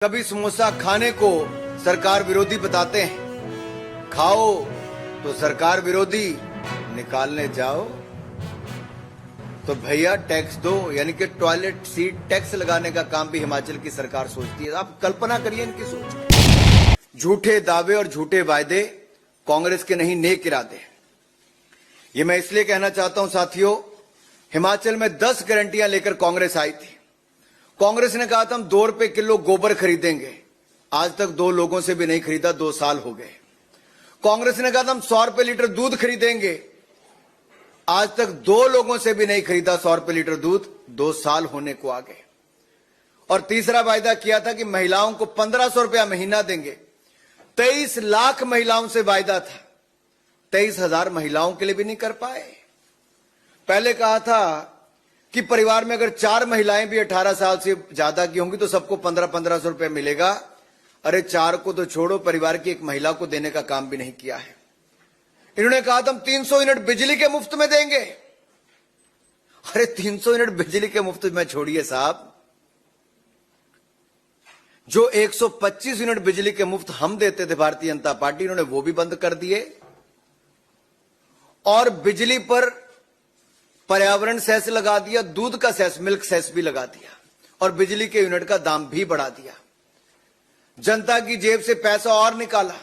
कभी समोसा खाने को सरकार विरोधी बताते हैं, खाओ तो सरकार विरोधी, निकालने जाओ तो भैया टैक्स दो। यानी कि टॉयलेट सीट टैक्स लगाने का काम भी हिमाचल की सरकार सोचती है। आप कल्पना करिए इनकी सोच। झूठे दावे और झूठे वायदे कांग्रेस के नहीं, नेक इरादे। ये मैं इसलिए कहना चाहता हूं साथियों, हिमाचल में 10 गारंटियां लेकर कांग्रेस आई थी। कांग्रेस ने कहा था हम 2 रुपए किलो गोबर खरीदेंगे, आज तक 2 लोगों से भी नहीं खरीदा, 2 साल हो गए। कांग्रेस ने कहा था हम 100 रुपए लीटर दूध खरीदेंगे, आज तक 2 लोगों से भी नहीं खरीदा 100 रुपए लीटर दूध, 2 साल होने को आ गए। और तीसरा वायदा किया था कि महिलाओं को 1500 रुपया महीना देंगे। 23 लाख महिलाओं से वायदा था, 23,000 महिलाओं के लिए भी नहीं कर पाए। पहले कहा था कि परिवार में अगर 4 महिलाएं भी 18 साल से ज्यादा की होंगी तो सबको 1500 रुपए मिलेगा। अरे 4 को तो छोड़ो, परिवार की एक महिला को देने का काम भी नहीं किया है। इन्होंने कहा था हम 300 यूनिट बिजली के मुफ्त में देंगे। अरे 300 यूनिट बिजली के मुफ्त में छोड़िए साहब, जो 125 यूनिट बिजली के मुफ्त हम देते थे भारतीय जनता पार्टी, इन्होंने वो भी बंद कर दिए। और बिजली पर पर्यावरण सेस लगा दिया, दूध का सेस, मिल्क सेस भी लगा दिया, और बिजली के यूनिट का दाम भी बढ़ा दिया। जनता की जेब से पैसा और निकाला।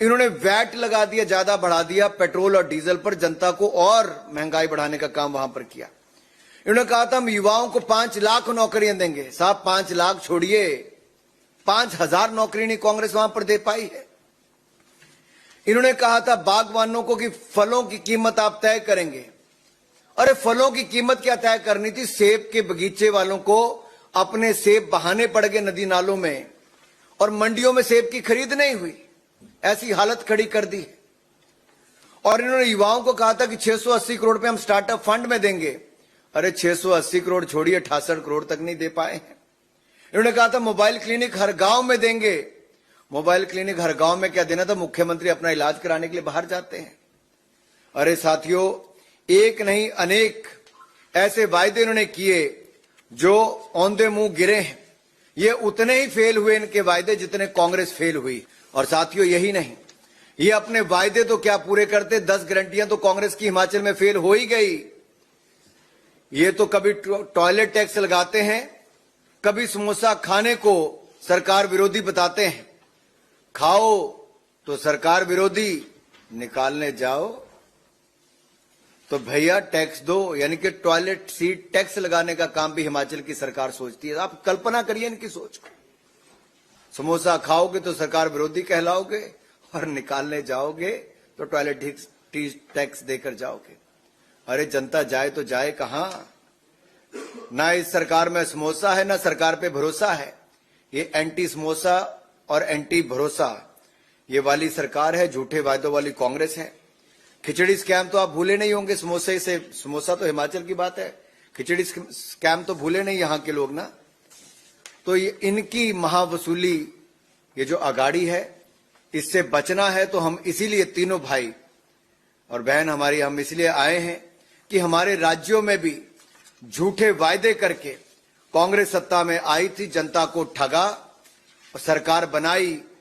इन्होंने वैट लगा दिया, ज्यादा बढ़ा दिया पेट्रोल और डीजल पर, जनता को और महंगाई बढ़ाने का काम वहां पर किया। इन्होंने कहा था हम युवाओं को 5 लाख नौकरियां देंगे। साहब 5 लाख छोड़िए, 5000 नौकरी नहीं कांग्रेस वहां पर दे पाई है। इन्होंने कहा था बागवानों को कि फलों की कीमत आप तय करेंगे। अरे फलों की कीमत क्या तय करनी थी, सेब के बगीचे वालों को अपने सेब बहाने पड़ गए नदी नालों में, और मंडियों में सेब की खरीद नहीं हुई, ऐसी हालत खड़ी कर दी। और इन्होंने युवाओं को कहा था कि 680 करोड़ रुपए हम स्टार्टअप फंड में देंगे। अरे 680 करोड़ छोड़िए, 68 करोड़ तक नहीं दे पाए हैं। इन्होंने कहा था मोबाइल क्लिनिक हर गांव में देंगे। मोबाइल क्लिनिक हर गांव में क्या देना था, मुख्यमंत्री अपना इलाज कराने के लिए बाहर जाते हैं। अरे साथियों, एक नहीं अनेक ऐसे वायदे इन्होंने किए जो औंधे मुंह गिरे हैं। ये उतने ही फेल हुए इनके वायदे जितने कांग्रेस फेल हुई। और साथियों यही नहीं, ये अपने वायदे तो क्या पूरे करते, 10 गारंटियां तो कांग्रेस की हिमाचल में फेल हो ही गई। ये तो कभी टॉयलेट टैक्स लगाते हैं, कभी समोसा खाने को सरकार विरोधी बताते हैं, खाओ तो सरकार विरोधी, निकालने जाओ तो भैया टैक्स दो। यानी कि टॉयलेट सीट टैक्स लगाने का काम भी हिमाचल की सरकार सोचती है। आप कल्पना करिए इनकी सोच को। समोसा खाओगे तो सरकार विरोधी कहलाओगे, और निकालने जाओगे तो टॉयलेट टैक्स देकर जाओगे। अरे जनता जाए तो जाए कहां? ना इस सरकार में समोसा है, ना सरकार पे भरोसा है। ये एंटी समोसा और एंटी भरोसा ये वाली सरकार है, झूठे वायदों वाली कांग्रेस है। खिचड़ी स्कैम तो आप भूले नहीं होंगे, समोसे से, समोसा तो हिमाचल की बात है, खिचड़ी स्कैम तो भूले नहीं यहां के लोग ना। तो ये इनकी महावसूली, ये जो अगाड़ी है, इससे बचना है तो हम इसीलिए तीनों भाई और बहन हमारी, हम इसलिए आए हैं कि हमारे राज्यों में भी झूठे वायदे करके कांग्रेस सत्ता में आई थी, जनता को ठगा और सरकार बनाई,